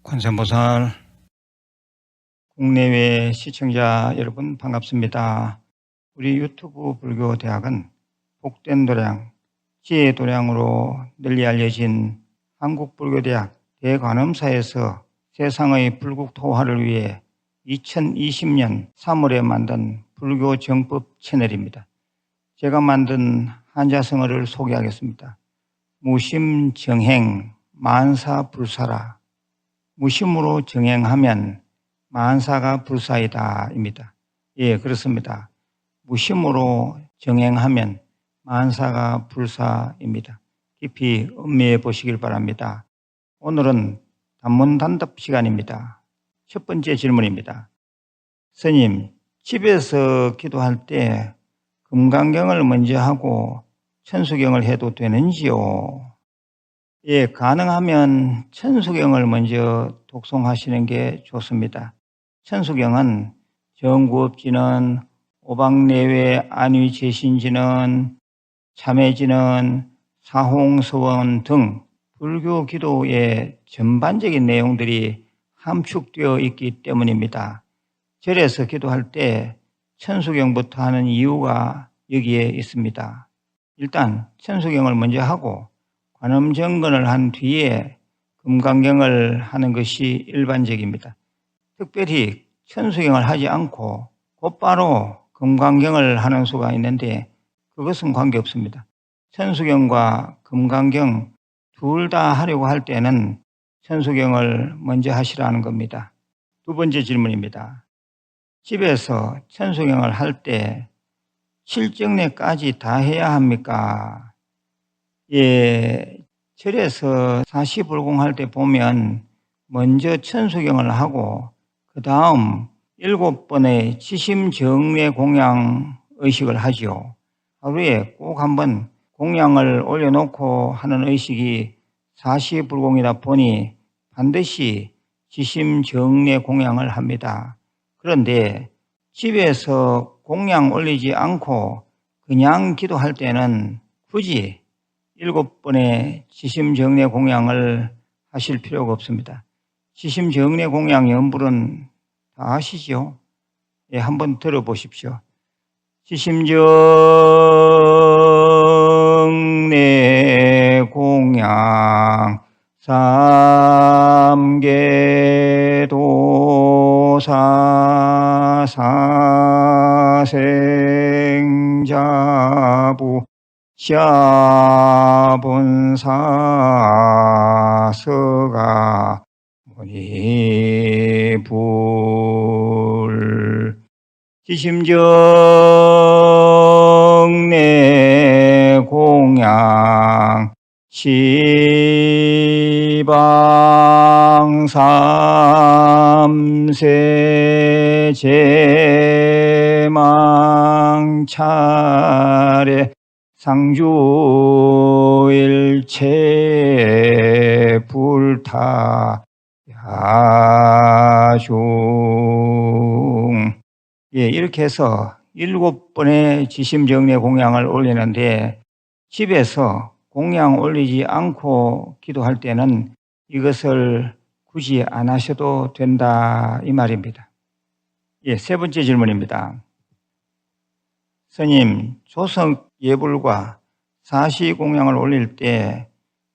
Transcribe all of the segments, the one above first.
관세음보살, 국내외 시청자 여러분 반갑습니다. 우리 유튜브 불교대학은 복된 도량, 지혜의 도량으로 널리 알려진 한국불교대학 대관음사에서 세상의 불국토화를 위해 2020년 3월에 만든 불교 정법 채널입니다. 제가 만든 한자성어를 소개하겠습니다. 무심정행 만사불사라. 무심으로 정행하면 만사가 불사이다 입니다. 예, 그렇습니다. 무심으로 정행하면 만사가 불사입니다. 깊이 음미해 보시길 바랍니다. 오늘은 단문단답 시간입니다. 첫 번째 질문입니다. 스님, 집에서 기도할 때 금강경을 먼저 하고 천수경을 해도 되는지요? 예, 가능하면 천수경을 먼저 독송하시는 게 좋습니다. 천수경은 정구업지는, 오박내외 안위제신지는, 참회지는, 사홍서원 등 불교 기도의 전반적인 내용들이 함축되어 있기 때문입니다. 절에서 기도할 때 천수경부터 하는 이유가 여기에 있습니다. 일단 천수경을 먼저 하고 관음정건을 한 뒤에 금강경을 하는 것이 일반적입니다. 특별히 천수경을 하지 않고 곧바로 금강경을 하는 수가 있는데 그것은 관계없습니다. 천수경과 금강경 둘 다 하려고 할 때는 천수경을 먼저 하시라는 겁니다. 두 번째 질문입니다. 집에서 천수경을 할 때 칠정례까지 다 해야 합니까? 예, 절에서 사시불공할 때 보면 먼저 천수경을 하고 그 다음 7번의 지심정례 공양 의식을 하죠. 하루에 꼭 한번 공양을 올려놓고 하는 의식이 사시불공이다 보니 반드시 지심정례 공양을 합니다. 그런데 집에서 공양 올리지 않고 그냥 기도할 때는 굳이 7번의 지심정례 공양을 하실 필요가 없습니다. 지심정례 공양 연불은 다 아시죠? 예, 한번 들어보십시오. 지심정례 공양 삼계도사 사생자부 샤본사서가 무니불 지심정례 공양 시방 삼세 제망 차례 상주일체 불타 야중. 예, 이렇게 해서 7번의 지심정례 공양을 올리는데 집에서 공양 올리지 않고 기도할 때는 이것을 굳이 안 하셔도 된다 이 말입니다. 예, 세 번째 질문입니다. 스님, 조석 예불과 사시공양을 올릴 때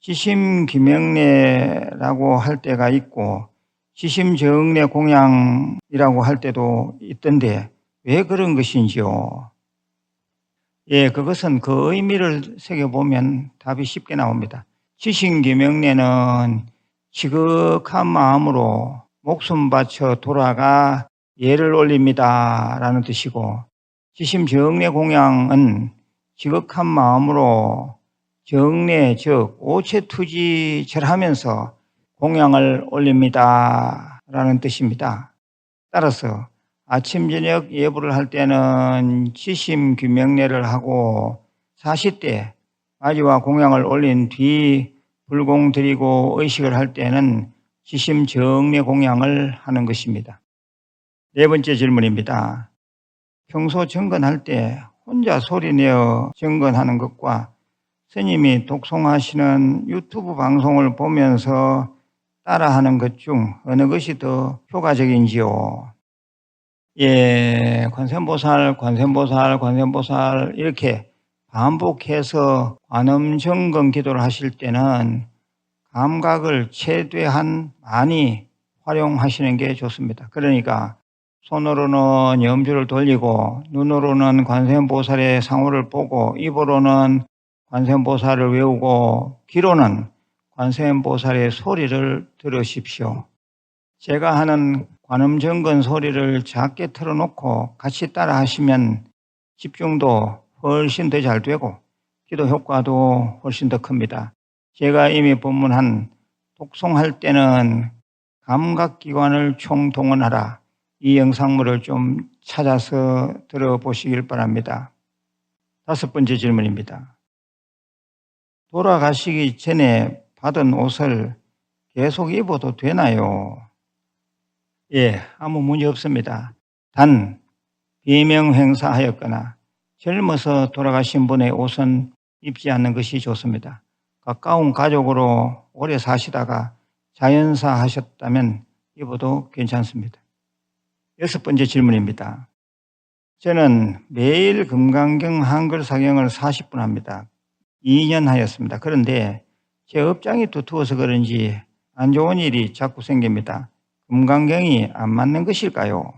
지심기명례라고 할 때가 있고 지심정례 공양이라고 할 때도 있던데 왜 그런 것인지요? 예, 그것은 그 의미를 새겨보면 답이 쉽게 나옵니다. 지심기명례는 지극한 마음으로 목숨 바쳐 돌아가 예를 올립니다 라는 뜻이고 지심정례 공양은 지극한 마음으로 정례 즉 오체투지절하면서 공양을 올립니다 라는 뜻입니다. 따라서 아침 저녁 예불을 할 때는 지심규명례를 하고 사시 때 마지와 공양을 올린 뒤 불공 드리고 의식을 할 때는 지심정례 공양을 하는 것입니다. 네 번째 질문입니다. 평소 정건할 때 혼자 소리내어 정건하는 것과 스님이 독송하시는 유튜브 방송을 보면서 따라하는 것 중 어느 것이 더 효과적인지요? 예, 관세음보살, 관세음보살, 관세음보살 이렇게 반복해서 관음정건 기도를 하실 때는 감각을 최대한 많이 활용하시는 게 좋습니다. 그러니까 손으로는 염주를 돌리고 눈으로는 관세음보살의 상호를 보고 입으로는 관세음보살을 외우고 귀로는 관세음보살의 소리를 들으십시오. 제가 하는 관음정건 소리를 작게 틀어놓고 같이 따라 하시면 집중도 훨씬 더 잘 되고 기도 효과도 훨씬 더 큽니다. 제가 이미 법문한 독송할 때는 감각기관을 총동원하라, 이 영상물을 좀 찾아서 들어보시길 바랍니다. 5번째 질문입니다. 돌아가시기 전에 받은 옷을 계속 입어도 되나요? 예, 아무 문제 없습니다. 단 비명행사하였거나 젊어서 돌아가신 분의 옷은 입지 않는 것이 좋습니다. 가까운 가족으로 오래 사시다가 자연사 하셨다면 입어도 괜찮습니다. 6번째 질문입니다. 저는 매일 금강경 한글 사경을 40분 합니다. 2년 하였습니다. 그런데 제 업장이 두터워서 그런지 안 좋은 일이 자꾸 생깁니다. 금강경이 안 맞는 것일까요?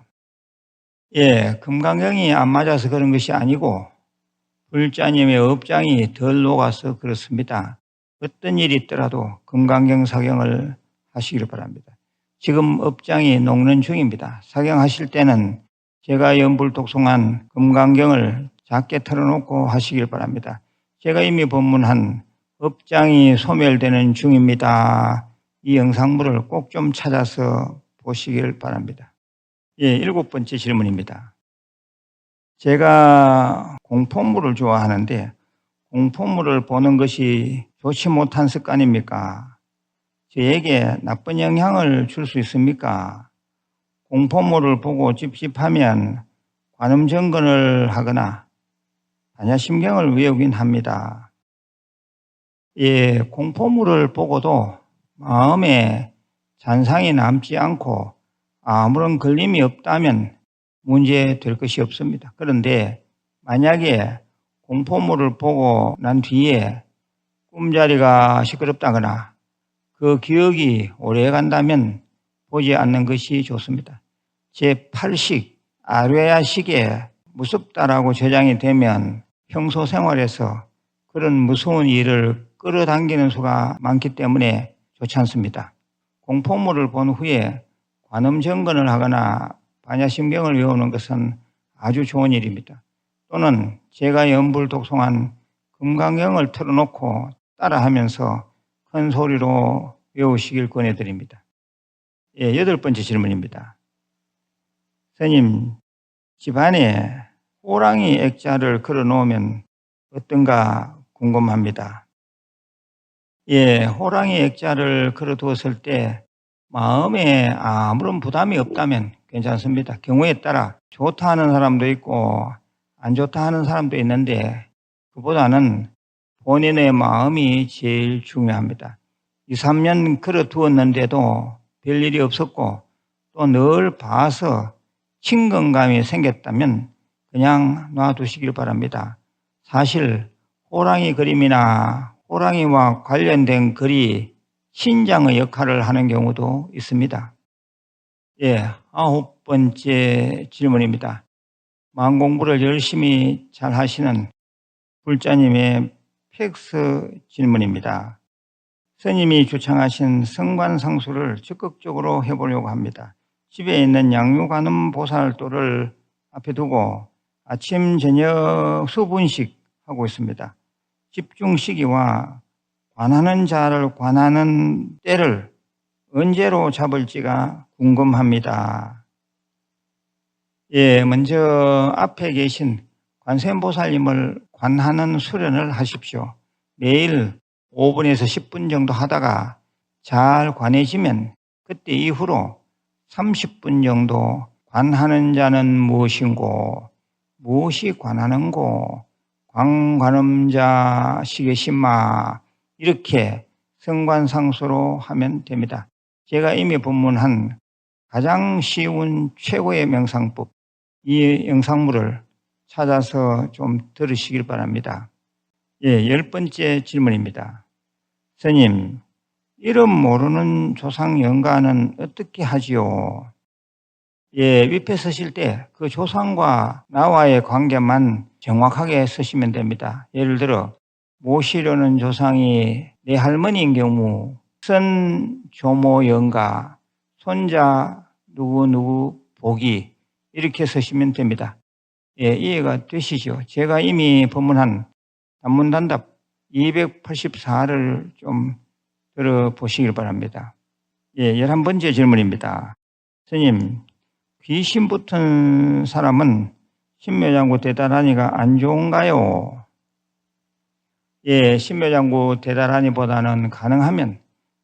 예, 금강경이 안 맞아서 그런 것이 아니고 불자님의 업장이 덜 녹아서 그렇습니다. 어떤 일이 있더라도 금강경 사경을 하시길 바랍니다. 지금 업장이 녹는 중입니다. 사경하실 때는 제가 연불 독송한 금강경을 작게 틀어놓고 하시길 바랍니다. 제가 이미 법문한 업장이 소멸되는 중입니다. 이 영상물을 꼭 좀 찾아서 보시길 바랍니다. 예, 7번째 질문입니다. 제가 공포물을 좋아하는데 공포물을 보는 것이 좋지 못한 습관입니까? 저에게 나쁜 영향을 줄 수 있습니까? 공포물을 보고 찝찝하면 관음정건을 하거나 반야심경을 외우긴 합니다. 예, 공포물을 보고도 마음에 잔상이 남지 않고 아무런 걸림이 없다면 문제 될 것이 없습니다. 그런데 만약에 공포물을 보고 난 뒤에 꿈자리가 시끄럽다거나 그 기억이 오래 간다면 보지 않는 것이 좋습니다. 제8식 아뢰야식에 무섭다라고 저장이 되면 평소 생활에서 그런 무서운 일을 끌어당기는 수가 많기 때문에 좋지 않습니다. 공포물을 본 후에 관음정건을 하거나 반야심경을 외우는 것은 아주 좋은 일입니다. 또는 제가 연불 독송한 금강경을 틀어놓고 따라하면서 큰 소리로 외우시길 권해드립니다. 예, 8번째 질문입니다. 스님, 집안에 호랑이 액자를 걸어놓으면 어떤가 궁금합니다. 예, 호랑이 액자를 걸어두었을 때 마음에 아무런 부담이 없다면 괜찮습니다. 경우에 따라 좋다 하는 사람도 있고 안 좋다 하는 사람도 있는데 그보다는 본인의 마음이 제일 중요합니다. 2, 3년 걸어두었는데도 별일이 없었고 또 늘 봐서 친근감이 생겼다면 그냥 놔두시길 바랍니다. 사실 호랑이 그림이나 호랑이와 관련된 글이 신장의 역할을 하는 경우도 있습니다. 예, 9번째 질문입니다. 마음 공부를 열심히 잘 하시는 불자님의 팩스 질문입니다. 스님이 주창하신 성관상수를 적극적으로 해보려고 합니다. 집에 있는 양유관음 보살도를 앞에 두고 아침, 저녁 수분씩 하고 있습니다. 집중 시기와 관하는 자를 관하는 때를 언제로 잡을지가 궁금합니다. 예, 먼저 앞에 계신 관세음보살님을 관하는 수련을 하십시오. 매일 5분에서 10분 정도 하다가 잘 관해지면 그때 이후로 30분 정도 관하는 자는 무엇인고, 무엇이 관하는고 광관음자 시계신마 이렇게 성관상수로 하면 됩니다. 제가 이미 본문한 가장 쉬운 최고의 명상법 이 영상물을 찾아서 좀 들으시길 바랍니다. 예, 10번째 질문입니다. 스님, 이름 모르는 조상 영가는 어떻게 하지요? 예, 위패 쓰실 때 그 조상과 나와의 관계만 정확하게 쓰시면 됩니다. 예를 들어 모시려는 조상이 내 할머니인 경우 선 조모 영가, 손자 누구 보기 이렇게 쓰시면 됩니다. 예, 이해가 되시죠? 제가 이미 법문한 단문단답 284를 좀 들어보시길 바랍니다. 예, 11번째 질문입니다. 스님, 귀신 붙은 사람은 신묘장구 대다라니가 안 좋은가요? 예, 신묘장구 대다라니보다는 가능하면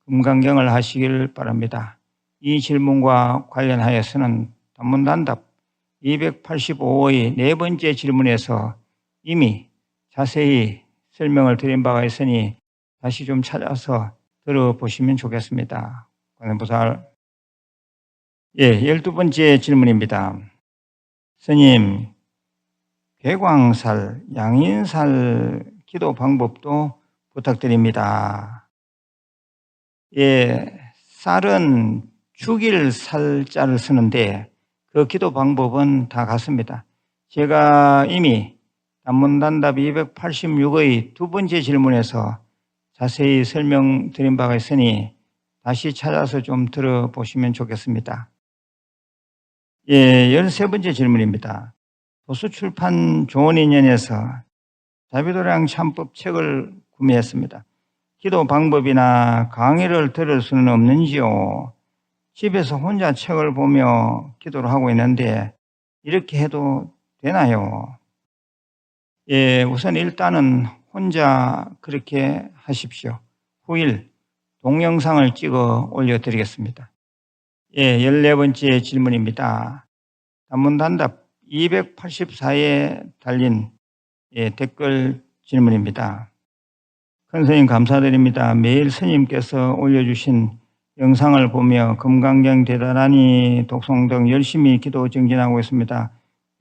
금강경을 하시길 바랍니다. 이 질문과 관련하여서는 단문단답 285의 네 번째 질문에서 이미 자세히 설명을 드린 바가 있으니 다시 좀 찾아서 들어보시면 좋겠습니다. 관세음보살. 예, 12번째 질문입니다. 스님, 괴광살, 양인살 기도 방법도 부탁드립니다. 예, 쌀은 죽일 살자를 쓰는데 그 기도 방법은 다 같습니다. 제가 이미 단문단답 286의 두 번째 질문에서 자세히 설명드린 바가 있으니 다시 찾아서 좀 들어보시면 좋겠습니다. 예, 13번째 질문입니다. 도서출판 좋은인연에서 자비도량 참법 책을 구매했습니다. 기도 방법이나 강의를 들을 수는 없는지요? 집에서 혼자 책을 보며 기도를 하고 있는데 이렇게 해도 되나요? 예, 우선 일단은 혼자 그렇게 하십시오. 후일 동영상을 찍어 올려드리겠습니다. 예, 14번째 질문입니다. 단문단답 284에 달린 댓글 질문입니다. 큰 스님 감사드립니다. 매일 스님께서 올려주신 영상을 보며 금강경 대다라니 독송 등 열심히 기도 정진하고 있습니다.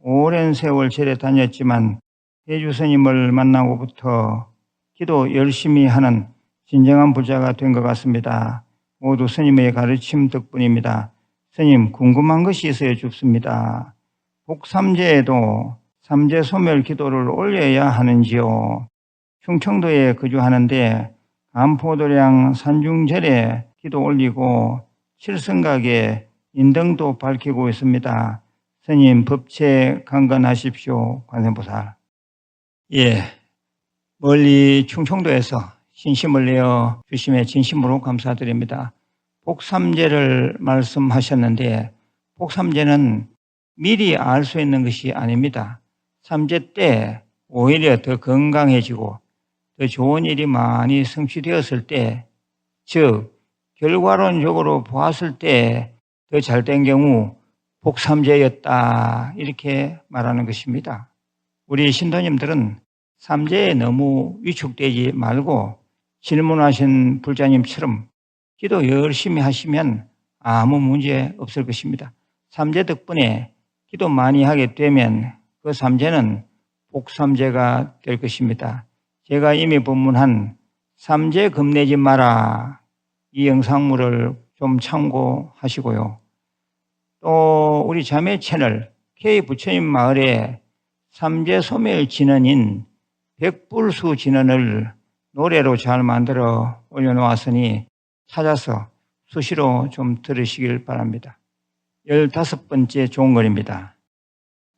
오랜 세월 절에 다녔지만 해주 스님을 만나고부터 기도 열심히 하는 진정한 부자가 된 것 같습니다. 모두 스님의 가르침 덕분입니다. 스님, 궁금한 것이 있어요 줍습니다. 복삼제에도 삼재 소멸 기도를 올려야 하는지요? 충청도에 거주하는데 간포도량 산중절에 기도 올리고 칠성각에 인등도 밝히고 있습니다. 스님, 법체 강건하십시오. 관세음보살. 예, 멀리 충청도에서 신심을 내어 주심에 진심으로 감사드립니다. 복삼제를 말씀하셨는데 복삼제는 미리 알 수 있는 것이 아닙니다. 삼제 때 오히려 더 건강해지고 더 좋은 일이 많이 성취되었을 때, 즉 결과론적으로 보았을 때 더 잘된 경우 복삼제였다 이렇게 말하는 것입니다. 우리 신도님들은 삼재에 너무 위축되지 말고 질문하신 불자님처럼 기도 열심히 하시면 아무 문제 없을 것입니다. 삼재 덕분에 기도 많이 하게 되면 그 삼재는 복삼재가 될 것입니다. 제가 이미 법문한 삼재 겁내지 마라 이 영상물을 좀 참고하시고요. 또 우리 자매 채널 K부처님 마을에 삼재 소멸 진언인 백불수 진언을 노래로 잘 만들어 올려놓았으니 찾아서 수시로 좀 들으시길 바랍니다. 15번째 좋은 글입니다.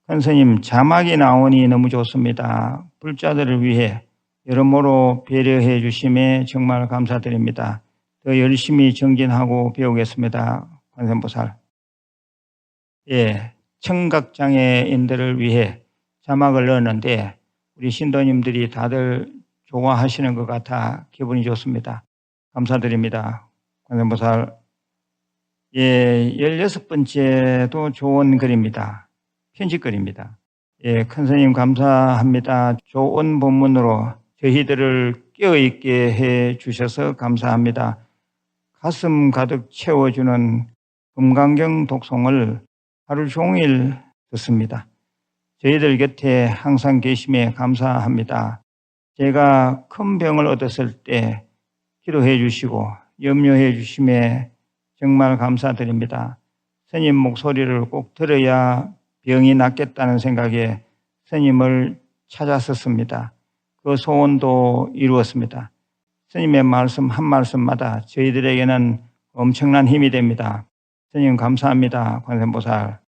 큰 스님, 자막이 나오니 너무 좋습니다. 불자들을 위해 여러모로 배려해 주심에 정말 감사드립니다. 더 열심히 정진하고 배우겠습니다. 관세음보살. 예, 청각장애인들을 위해 자막을 넣었는데 우리 신도님들이 다들 좋아하시는 것 같아 기분이 좋습니다. 감사드립니다. 관세음보살. 예, 16번째도 좋은 글입니다. 편집글입니다. 예, 큰 스님 감사합니다. 좋은 본문으로 저희들을 깨어있게 해 주셔서 감사합니다. 가슴 가득 채워주는 금강경 독송을 하루 종일 듣습니다. 저희들 곁에 항상 계심에 감사합니다. 제가 큰 병을 얻었을 때 기도해 주시고 염려해 주심에 정말 감사드립니다. 스님 목소리를 꼭 들어야 병이 낫겠다는 생각에 스님을 찾았었습니다. 그 소원도 이루었습니다. 스님의 말씀 한 말씀마다 저희들에게는 엄청난 힘이 됩니다. 스님 감사합니다. 관세음보살.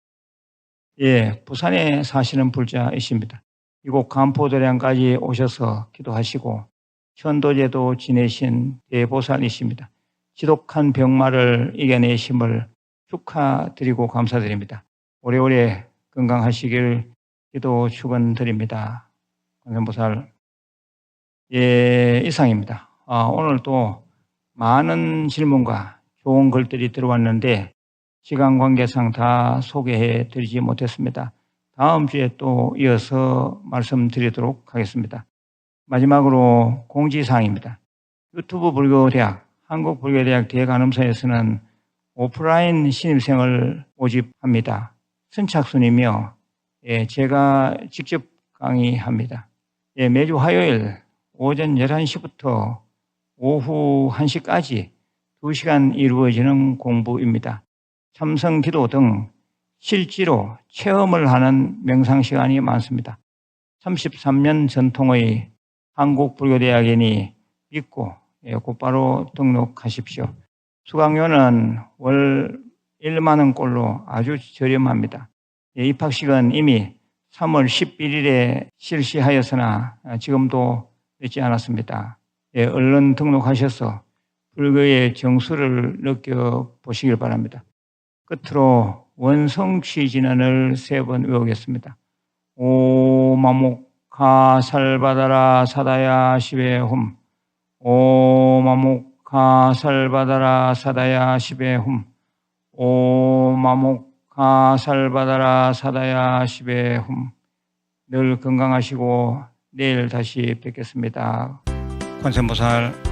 예, 부산에 사시는 불자이십니다. 이곳 간포도량까지 오셔서 기도하시고 천도제도 지내신 대보살이십니다. 지독한 병마를 이겨내심을 축하드리고 감사드립니다. 오래오래 건강하시길 기도 축원드립니다. 관세음보살. 예, 이상입니다. 오늘 또 많은 질문과 좋은 글들이 들어왔는데 시간 관계상 다 소개해 드리지 못했습니다. 다음 주에 또 이어서 말씀드리도록 하겠습니다. 마지막으로 공지사항입니다. 유튜브 불교대학, 한국불교대학 대간음사에서는 오프라인 신입생을 모집합니다. 선착순이며 제가 직접 강의합니다. 매주 화요일 오전 11시부터 오후 1시까지 2시간 이루어지는 공부입니다. 참선 기도 등 실제로 체험을 하는 명상 시간이 많습니다. 33년 전통의 한국불교대학이니 믿고 곧바로 등록하십시오. 수강료는 월 1만 원꼴로 아주 저렴합니다. 입학식은 이미 3월 11일에 실시하였으나 지금도 늦지 않았습니다. 얼른 등록하셔서 불교의 정수를 느껴보시길 바랍니다. 끝으로 원성취진언을 3번 외우겠습니다. 오마목하살바다라 사다야 시베훔 오마목하살바다라 사다야 시베훔 오마목하살바다라 사다야 시베훔. 늘 건강하시고 내일 다시 뵙겠습니다. 관세음보살.